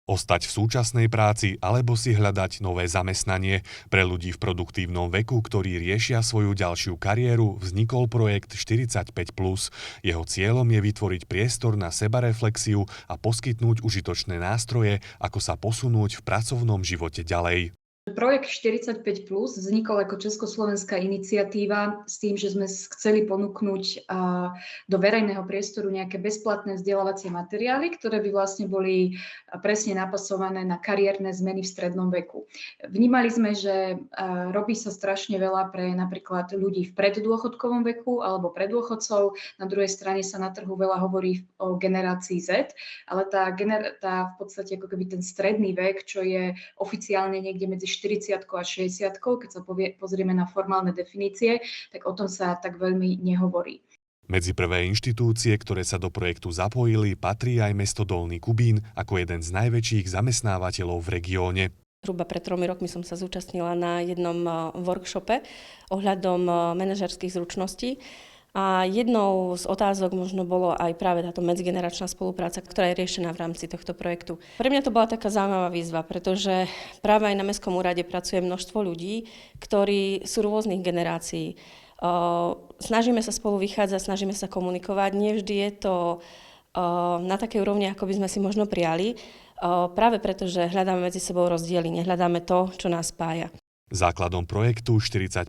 Ostať v súčasnej práci alebo si hľadať nové zamestnanie. Pre ľudí v produktívnom veku, ktorí riešia svoju ďalšiu kariéru, vznikol projekt 45+. Jeho cieľom je vytvoriť priestor na sebareflexiu a poskytnúť užitočné nástroje, ako sa posunúť v pracovnom živote ďalej. Projekt 45+ vznikol ako československá iniciatíva s tým, že sme chceli ponúknuť do verejného priestoru nejaké bezplatné vzdelávacie materiály, ktoré by vlastne boli presne napasované na kariérne zmeny v strednom veku. Vnímali sme, že robí sa strašne veľa pre napríklad ľudí v preddôchodkovom veku alebo predôchodcov. Na druhej strane sa na trhu veľa hovorí o generácii Z, ale tá v podstate ako keby ten stredný vek, čo je oficiálne niekde medzi 40 a 60, keď sa pozrieme na formálne definície, tak o tom sa tak veľmi nehovorí. Medzi prvé inštitúcie, ktoré sa do projektu zapojili, patrí aj mesto Dolný Kubín ako jeden z najväčších zamestnávateľov v regióne. Zhruba pred 3 rokmi som sa zúčastnila na jednom workshope ohľadom manažerských zručností. A jednou z otázok možno bolo aj práve táto medzigeneračná spolupráca, ktorá je riešená v rámci tohto projektu. Pre mňa to bola taká zaujímavá výzva, pretože práve aj na Mestskom úrade pracuje množstvo ľudí, ktorí sú rôznych generácií. Snažíme sa spolu vychádzať, snažíme sa komunikovať. Nevždy je to na takej úrovni, ako by sme si možno prijali, práve preto, že hľadáme medzi sebou rozdiely, nehľadáme to, čo nás spája. Základom projektu 45+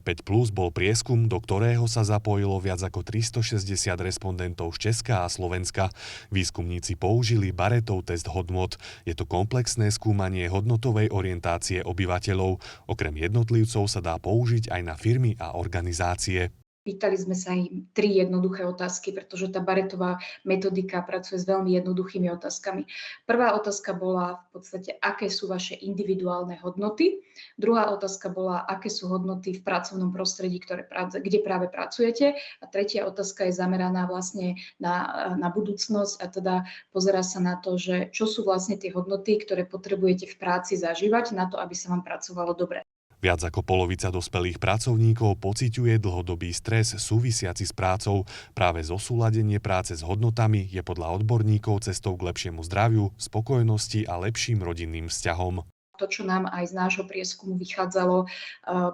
bol prieskum, do ktorého sa zapojilo viac ako 360 respondentov z Česka a Slovenska. Výskumníci použili Barrettov test hodnot. Je to komplexné skúmanie hodnotovej orientácie obyvateľov. Okrem jednotlivcov sa dá použiť aj na firmy a organizácie. Pýtali sme sa im 3 jednoduché otázky, pretože tá Barrettová metodika pracuje s veľmi jednoduchými otázkami. Prvá otázka bola v podstate, aké sú vaše individuálne hodnoty. Druhá otázka bola, aké sú hodnoty v pracovnom prostredí, kde práve pracujete. A tretia otázka je zameraná vlastne na budúcnosť a teda pozerá sa na to, že čo sú vlastne tie hodnoty, ktoré potrebujete v práci zažívať na to, aby sa vám pracovalo dobre. Viac ako polovica dospelých pracovníkov pociťuje dlhodobý stres súvisiaci s prácou. Práve zosúladenie práce s hodnotami je podľa odborníkov cestou k lepšiemu zdraviu, spokojnosti a lepším rodinným vzťahom. To, čo nám aj z nášho prieskumu vychádzalo,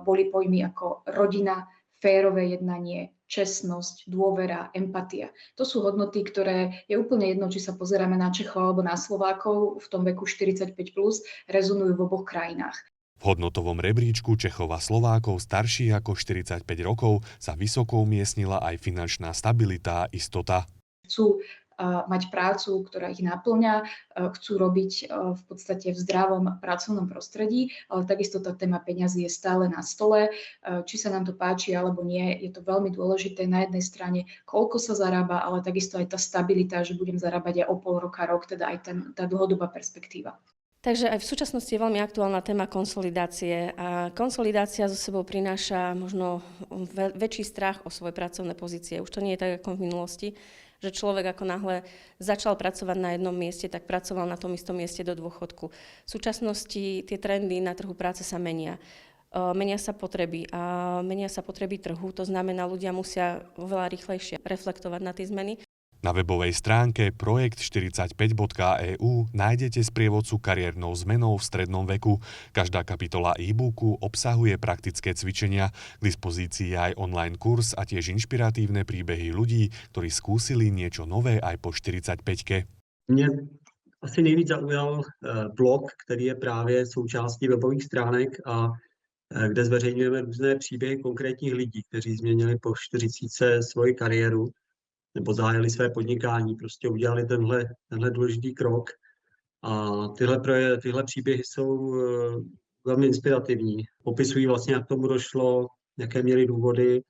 boli pojmy ako rodina, férové jednanie, čestnosť, dôvera, empatia. To sú hodnoty, ktoré je úplne jedno, či sa pozeráme na Čechov alebo na Slovákov v tom veku 45+, rezonujú v oboch krajinách. V hodnotovom rebríčku Čechov a Slovákov starších ako 45 rokov sa vysoko umiestnila aj finančná stabilita a istota. Chcú mať prácu, ktorá ich naplňa, chcú robiť v podstate v zdravom pracovnom prostredí, ale takisto tá téma peňazí je stále na stole. Či sa nám to páči alebo nie, je to veľmi dôležité na jednej strane, koľko sa zarába, ale takisto aj tá stabilita, že budem zarábať aj o pol roka, rok, teda aj tá dlhodobá perspektíva. Takže aj v súčasnosti je veľmi aktuálna téma konsolidácie a konsolidácia so sebou prináša možno väčší strach o svoje pracovné pozície. Už to nie je tak ako v minulosti, že človek ako náhle začal pracovať na jednom mieste, tak pracoval na tom istom mieste do dôchodku. V súčasnosti tie trendy na trhu práce sa menia. Menia sa potreby a menia sa potreby trhu, to znamená, ľudia musia oveľa rýchlejšie reflektovať na tie zmeny. Na webovej stránke projekt45.eu nájdete sprievodcu kariérnou zmenou v strednom veku. Každá kapitola e-booku obsahuje praktické cvičenia, k dispozícii je aj online kurz a tiež inšpiratívne príbehy ľudí, ktorí skúsili niečo nové aj po 45-ke. Mě asi nejvíc zaujal blog, který je právě součástí webových stránek a kde zveřejňujeme různé příběhy konkrétních lidí, kteří změnili po 40 svoji kariéru nebo zahájili své podnikání, prostě udělali tenhle důležitý krok. A tyhle příběhy jsou velmi inspirativní. Popisují vlastně, jak tomu došlo, jaké měli důvody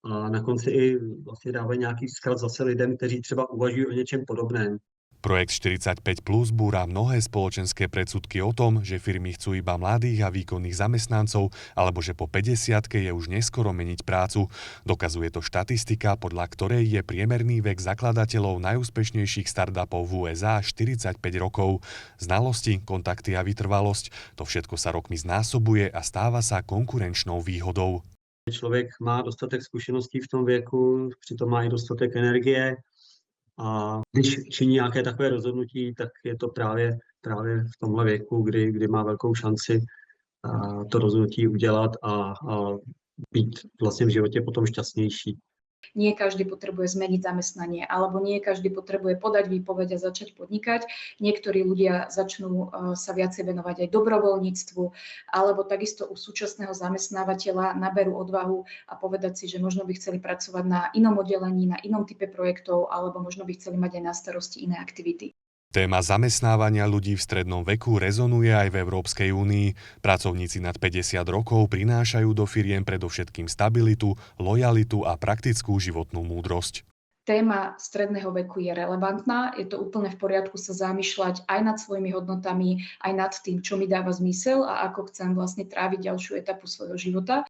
a na konci i vlastně dávají nějaký vzkaz zase lidem, kteří třeba uvažují o něčem podobném. Projekt 45+ búra mnohé spoločenské predsudky o tom, že firmy chcú iba mladých a výkonných zamestnancov, alebo že po 50-ke je už neskoro meniť prácu. Dokazuje to štatistika, podľa ktorej je priemerný vek zakladateľov najúspešnejších startupov v USA 45 rokov. Znalosti, kontakty a vytrvalosť, to všetko sa rokmi znásobuje a stáva sa konkurenčnou výhodou. Člověk má dostatek zkušeností v tom věku, přitom má i dostatek energie. A když činí nějaké takové rozhodnutí, tak je to právě právě v tomhle věku, kdy má velkou šanci to rozhodnutí udělat a být vlastně v životě potom šťastnější. Nie každý potrebuje zmeniť zamestnanie, alebo nie každý potrebuje podať výpoveď a začať podnikať. Niektorí ľudia začnú sa viacej venovať aj dobrovoľníctvu, alebo takisto u súčasného zamestnávateľa naberú odvahu a povedať si, že možno by chceli pracovať na inom oddelení, na inom type projektov, alebo možno by chceli mať aj na starosti iné aktivity. Téma zamestnávania ľudí v strednom veku rezonuje aj v Európskej únii. Pracovníci nad 50 rokov prinášajú do firiem predovšetkým stabilitu, lojalitu a praktickú životnú múdrosť. Téma stredného veku je relevantná, je to úplne v poriadku sa zamýšľať aj nad svojimi hodnotami, aj nad tým, čo mi dáva zmysel a ako chcem vlastne tráviť ďalšiu etapu svojho života.